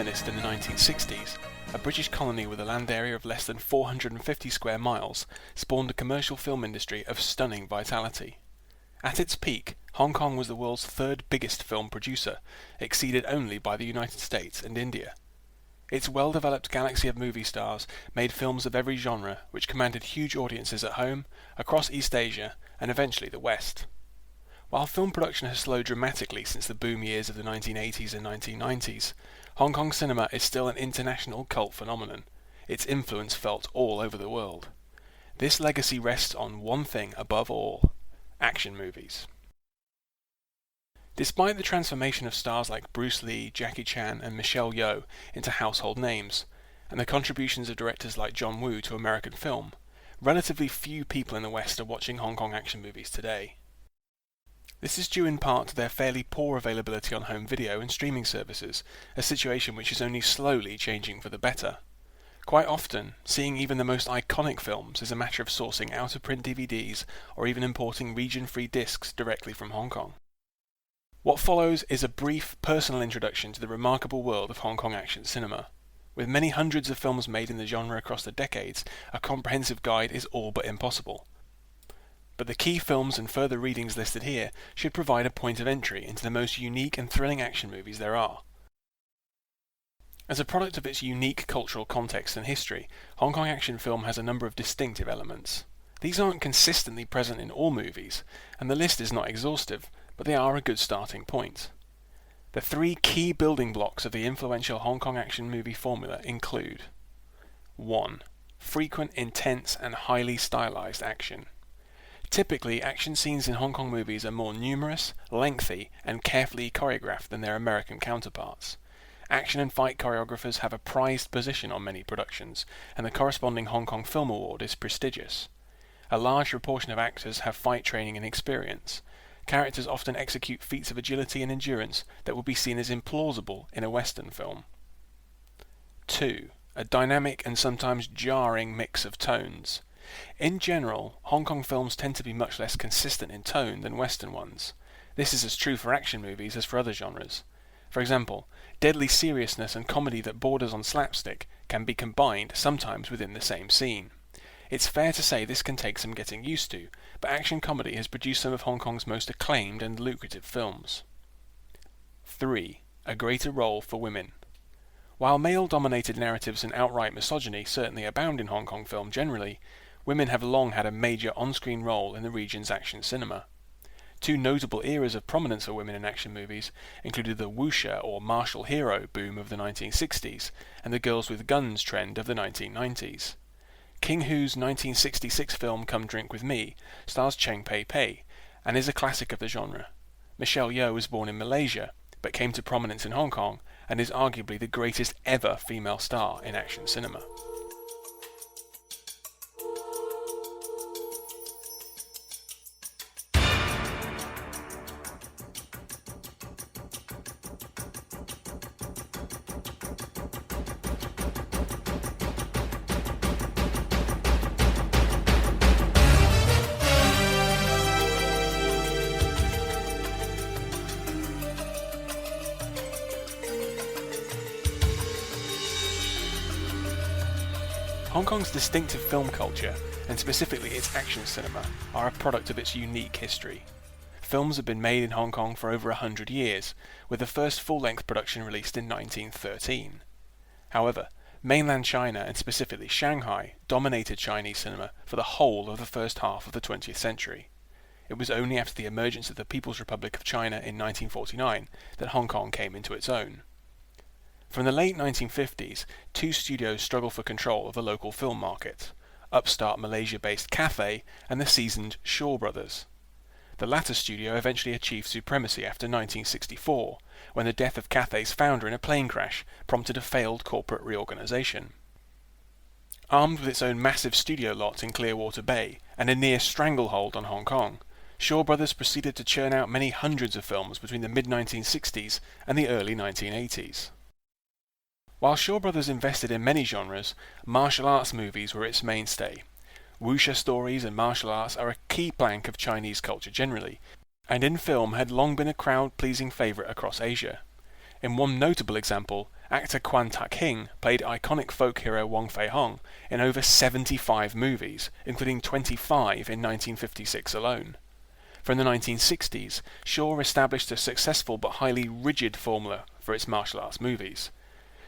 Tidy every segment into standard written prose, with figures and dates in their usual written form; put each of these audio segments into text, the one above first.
colonist in the 1960s, a British colony with a land area of less than 450 square miles spawned a commercial film industry of stunning vitality. At its peak, Hong Kong was the world's third biggest film producer, exceeded only by the United States and India. Its well-developed galaxy of movie stars made films of every genre, which commanded huge audiences at home, across East Asia, and eventually the West. While film production has slowed dramatically since the boom years of the 1980s and 1990s, Hong Kong cinema is still an international cult phenomenon, its influence felt all over the world. This legacy rests on one thing above all: action movies. Despite the transformation of stars like Bruce Lee, Jackie Chan and Michelle Yeoh into household names, and the contributions of directors like John Woo to American film, relatively few people in the West are watching Hong Kong action movies today. This is due in part to their fairly poor availability on home video and streaming services, a situation which is only slowly changing for the better. Quite often, seeing even the most iconic films is a matter of sourcing out-of-print DVDs or even importing region-free discs directly from Hong Kong. What follows is a brief, personal introduction to the remarkable world of Hong Kong action cinema. With many hundreds of films made in the genre across the decades, a comprehensive guide is all but impossible. But the key films and further readings listed here should provide a point of entry into the most unique and thrilling action movies there are. As a product of its unique cultural context and history, Hong Kong action film has a number of distinctive elements. These aren't consistently present in all movies, and the list is not exhaustive, but they are a good starting point. The three key building blocks of the influential Hong Kong action movie formula include: 1. Frequent, intense, and highly stylized action. Typically, action scenes in Hong Kong movies are more numerous, lengthy, and carefully choreographed than their American counterparts. Action and fight choreographers have a prized position on many productions, and the corresponding Hong Kong Film Award is prestigious. A large proportion of actors have fight training and experience. Characters often execute feats of agility and endurance that would be seen as implausible in a Western film. 2. A dynamic and sometimes jarring mix of tones. In general, Hong Kong films tend to be much less consistent in tone than Western ones. This is as true for action movies as for other genres. For example, deadly seriousness and comedy that borders on slapstick can be combined, sometimes within the same scene. It's fair to say this can take some getting used to, but action comedy has produced some of Hong Kong's most acclaimed and lucrative films. 3. A greater role for women. While male-dominated narratives and outright misogyny certainly abound in Hong Kong film generally, women have long had a major on-screen role in the region's action cinema. Two notable eras of prominence for women in action movies included the wuxia or martial hero boom of the 1960s and the girls with guns trend of the 1990s. King Hu's 1966 film Come Drink With Me stars Cheng Pei Pei and is a classic of the genre. Michelle Yeoh was born in Malaysia but came to prominence in Hong Kong and is arguably the greatest ever female star in action cinema. Hong Kong's distinctive film culture, and specifically its action cinema, are a product of its unique history. Films have been made in Hong Kong for over 100 years, with the first full-length production released in 1913. However, mainland China, and specifically Shanghai, dominated Chinese cinema for the whole of the first half of the 20th century. It was only after the emergence of the People's Republic of China in 1949 that Hong Kong came into its own. From the late 1950s, two studios struggled for control of the local film market: upstart Malaysia-based Cathay and the seasoned Shaw Brothers. The latter studio eventually achieved supremacy after 1964, when the death of Cathay's founder in a plane crash prompted a failed corporate reorganization. Armed with its own massive studio lot in Clearwater Bay and a near stranglehold on Hong Kong, Shaw Brothers proceeded to churn out many hundreds of films between the mid-1960s and the early 1980s. While Shaw Brothers invested in many genres, martial arts movies were its mainstay. Wuxia stories and martial arts are a key plank of Chinese culture generally, and in film had long been a crowd-pleasing favourite across Asia. In one notable example, actor Quan Tak-hing played iconic folk hero Wong Fei-hong in over 75 movies, including 25 in 1956 alone. From the 1960s, Shaw established a successful but highly rigid formula for its martial arts movies.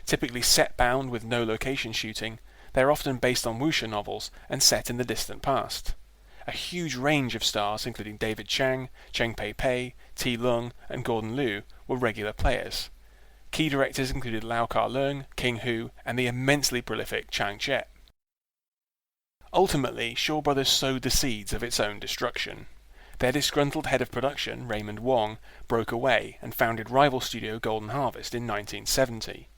Typically set-bound with no location shooting, they are often based on wuxia novels and set in the distant past. A huge range of stars, including David Chang, Cheng Pei-pei, Ti Lung, and Gordon Liu, were regular players. Key directors included Lau Kar-leung, King Hu, and the immensely prolific Chang Che. Ultimately, Shaw Brothers sowed the seeds of its own destruction. Their disgruntled head of production, Raymond Wong, broke away and founded rival studio Golden Harvest in 1970.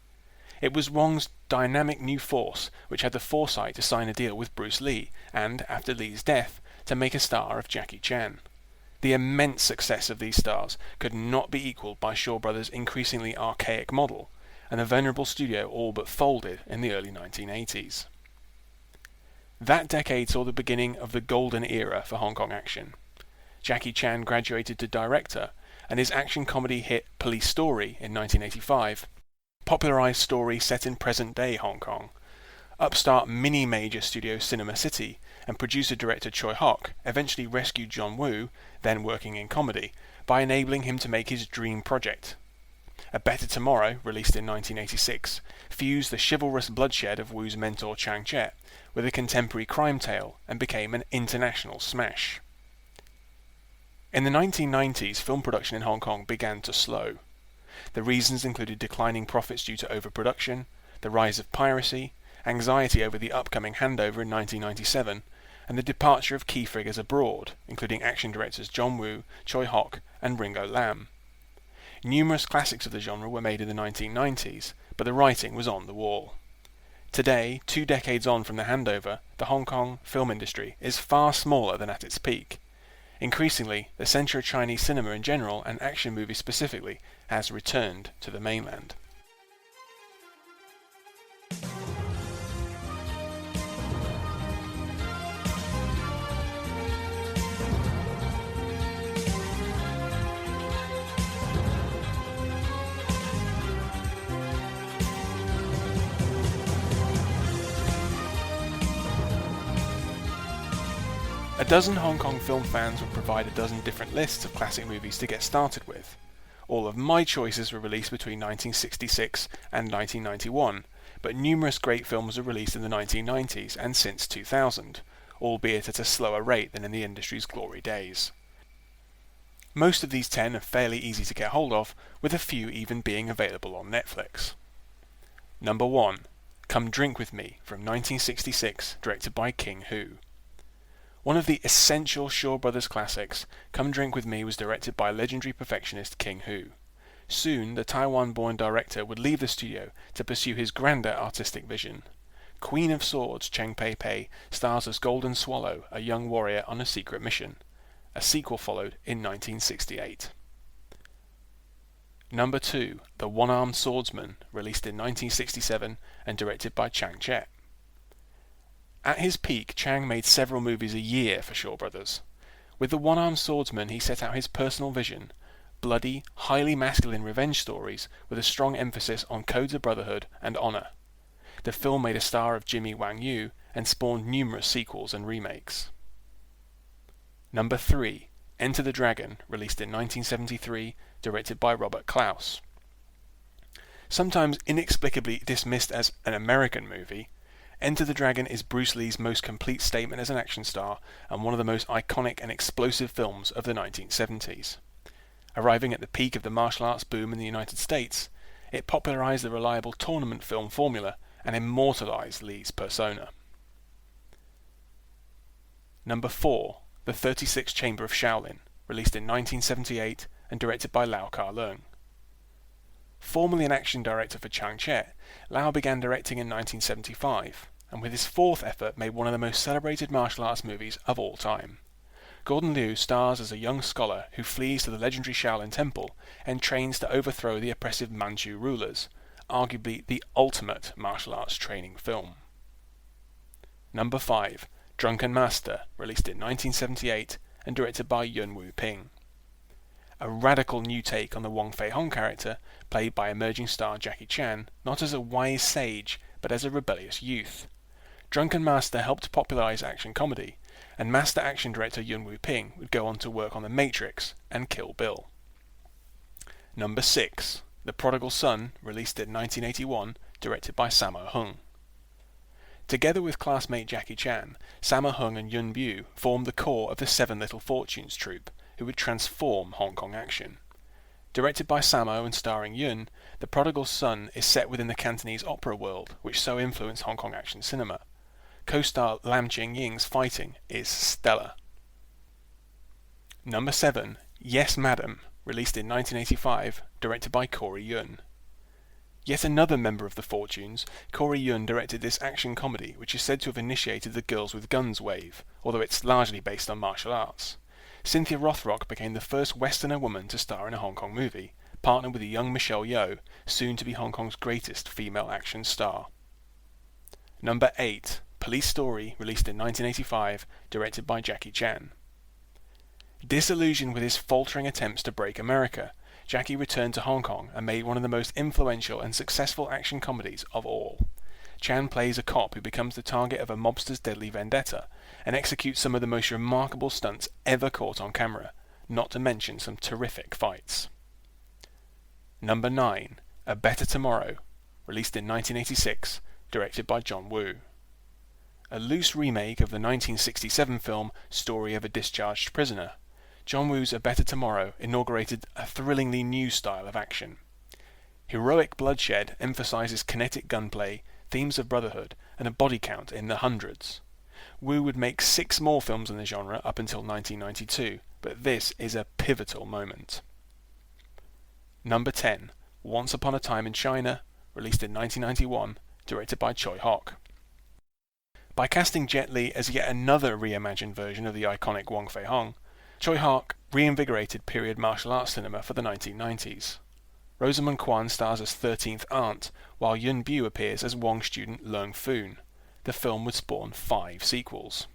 It was Wong's dynamic new force which had the foresight to sign a deal with Bruce Lee and, after Lee's death, to make a star of Jackie Chan. The immense success of these stars could not be equalled by Shaw Brothers' increasingly archaic model, and the venerable studio all but folded in the early 1980s. That decade saw the beginning of the golden era for Hong Kong action. Jackie Chan graduated to director, and his action comedy hit Police Story in 1985 popularized stories set in present-day Hong Kong. Upstart mini-major studio Cinema City and producer-director Choi Hock eventually rescued John Woo, then working in comedy, by enabling him to make his dream project. A Better Tomorrow, released in 1986, fused the chivalrous bloodshed of Woo's mentor Chang Che with a contemporary crime tale and became an international smash. In the 1990s, film production in Hong Kong began to slow. The reasons included declining profits due to overproduction, the rise of piracy, anxiety over the upcoming handover in 1997, and the departure of key figures abroad, including action directors John Woo, Choi Hock, and Ringo Lam. Numerous classics of the genre were made in the 1990s, but the writing was on the wall. Today, 2 decades on from the handover, the Hong Kong film industry is far smaller than at its peak. Increasingly, the centre of Chinese cinema in general, and action movies specifically, has returned to the mainland. A dozen Hong Kong film fans would provide a dozen different lists of classic movies to get started with. All of my choices were released between 1966 and 1991, but numerous great films were released in the 1990s and since 2000, albeit at a slower rate than in the industry's glory days. Most of these 10 are fairly easy to get hold of, with a few even being available on Netflix. Number 1. Come Drink With Me from 1966, directed by King Hu. One of the essential Shaw Brothers classics, Come Drink With Me was directed by legendary perfectionist King Hu. Soon, the Taiwan-born director would leave the studio to pursue his grander artistic vision. Queen of Swords Cheng Pei-pei stars as Golden Swallow, a young warrior on a secret mission. A sequel followed in 1968. Number 2, The One-Armed Swordsman, released in 1967 and directed by Chang Che. At his peak, Chang made several movies a year for Shaw Brothers. With The One-Armed Swordsman, he set out his personal vision: bloody, highly masculine revenge stories with a strong emphasis on codes of brotherhood and honor. The film made a star of Jimmy Wang Yu and spawned numerous sequels and remakes. Number 3, Enter the Dragon, released in 1973, directed by Robert Klaus. Sometimes inexplicably dismissed as an American movie, Enter the Dragon is Bruce Lee's most complete statement as an action star and one of the most iconic and explosive films of the 1970s. Arriving at the peak of the martial arts boom in the United States, it popularized the reliable tournament film formula and immortalized Lee's persona. Number 4, The 36th Chamber of Shaolin, released in 1978 and directed by Lau Kar-leung. Formerly an action director for Chang Che, Lau began directing in 1975, and with his 4th effort made one of the most celebrated martial arts movies of all time. Gordon Liu stars as a young scholar who flees to the legendary Shaolin Temple and trains to overthrow the oppressive Manchu rulers, arguably the ultimate martial arts training film. Number 5, Drunken Master, released in 1978 and directed by Yuen Wu Ping. a radical new take on the Wong Fei-hung character, played by emerging star Jackie Chan, not as a wise sage, but as a rebellious youth. Drunken Master helped popularize action comedy, and master action director Yuen Woo-ping would go on to work on The Matrix and Kill Bill. Number 6. The Prodigal Son, released in 1981, directed by Sammo Hung. Together with classmate Jackie Chan, Sammo Hung and Yuen Bu formed the core of the Seven Little Fortunes troupe, who would transform Hong Kong action. Directed by Sammo and starring Yuen, The Prodigal Son is set within the Cantonese opera world, which so influenced Hong Kong action cinema. Co-star Lam Ching-ying's fighting is stellar. Number 7. Yes Madam, released in 1985, directed by Corey Yuen. Yet another member of the Fortunes, Corey Yuen directed this action comedy, which is said to have initiated the Girls with Guns wave, although it's largely based on martial arts. Cynthia Rothrock became the first Westerner woman to star in a Hong Kong movie, partnered with the young Michelle Yeoh, soon to be Hong Kong's greatest female action star. Number 8. Police Story, released in 1985, directed by Jackie Chan. Disillusioned with his faltering attempts to break America, Jackie returned to Hong Kong and made one of the most influential and successful action comedies of all. Chan plays a cop who becomes the target of a mobster's deadly vendetta and executes some of the most remarkable stunts ever caught on camera, not to mention some terrific fights. Number 9. A Better Tomorrow, released in 1986, directed by John Woo. A loose remake of the 1967 film Story of a Discharged Prisoner, John Woo's A Better Tomorrow inaugurated a thrillingly new style of action. Heroic bloodshed emphasizes kinetic gunplay, themes of brotherhood, and a body count in the hundreds. Woo would make 6 more films in the genre up until 1992, but this is a pivotal moment. Number 10. Once Upon a Time in China, released in 1991, directed by Choi Hock. By casting Jet Li as yet another reimagined version of the iconic Wong Fei-hung, Choi Hock reinvigorated period martial arts cinema for the 1990s. Rosamund Kwan stars as 13th Aunt, while Yuen Bu appears as Wong student Leung Foon. The film would spawn 5 sequels.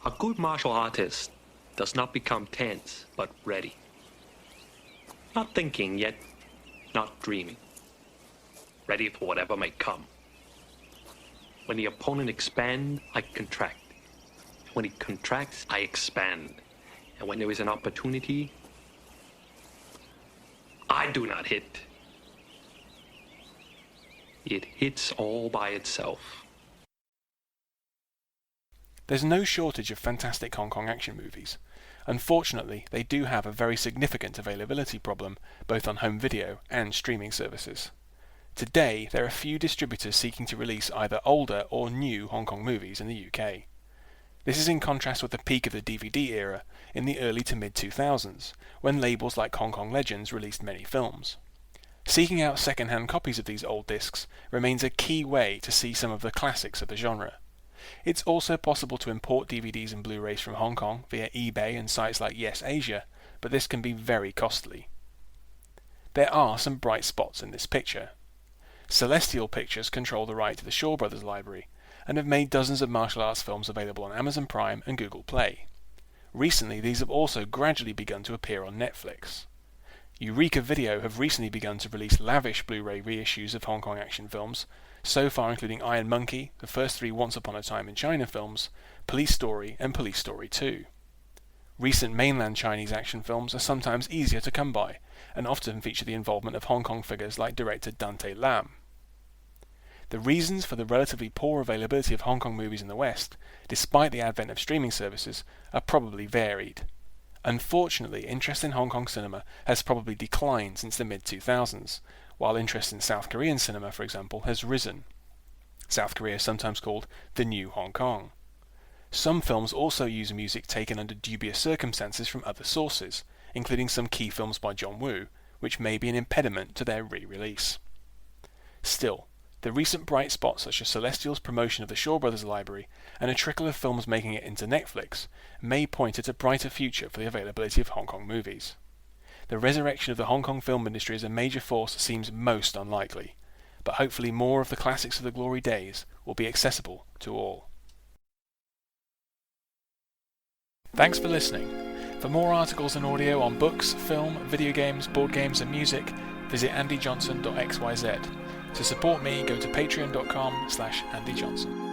A good martial artist does not become tense, but ready. Not thinking, yet not dreaming. Ready for whatever may come. When the opponent expands, I contract. When he contracts, I expand. And when there is an opportunity, I do not hit. It hits all by itself. There's no shortage of fantastic Hong Kong action movies. Unfortunately, they do have a very significant availability problem, both on home video and streaming services. Today, there are few distributors seeking to release either older or new Hong Kong movies in the UK. This is in contrast with the peak of the DVD era in the early to mid-2000s, when labels like Hong Kong Legends released many films. Seeking out second-hand copies of these old discs remains a key way to see some of the classics of the genre. It's also possible to import DVDs and Blu-rays from Hong Kong via eBay and sites like Yes Asia, but this can be very costly. There are some bright spots in this picture. Celestial Pictures control the right to the Shaw Brothers library, and have made dozens of martial arts films available on Amazon Prime and Google Play. Recently, these have also gradually begun to appear on Netflix. Eureka Video have recently begun to release lavish Blu-ray reissues of Hong Kong action films, so far including Iron Monkey, the first 3 Once Upon a Time in China films, Police Story and Police Story 2. Recent mainland Chinese action films are sometimes easier to come by, and often feature the involvement of Hong Kong figures like director Dante Lam. The reasons for the relatively poor availability of Hong Kong movies in the West, despite the advent of streaming services, are probably varied. Unfortunately, interest in Hong Kong cinema has probably declined since the mid-2000s, while interest in South Korean cinema, for example, has risen. South Korea is sometimes called the New Hong Kong. Some films also use music taken under dubious circumstances from other sources, including some key films by John Woo, which may be an impediment to their re-release. Still, the recent bright spots such as Celestial's promotion of the Shaw Brothers library and a trickle of films making it into Netflix may point at a brighter future for the availability of Hong Kong movies. The resurrection of the Hong Kong film industry as a major force seems most unlikely, but hopefully more of the classics of the glory days will be accessible to all. Thanks for listening. For more articles and audio on books, film, video games, board games and music, visit andyjohnson.xyz. To support me, go to patreon.com/andyjohnson.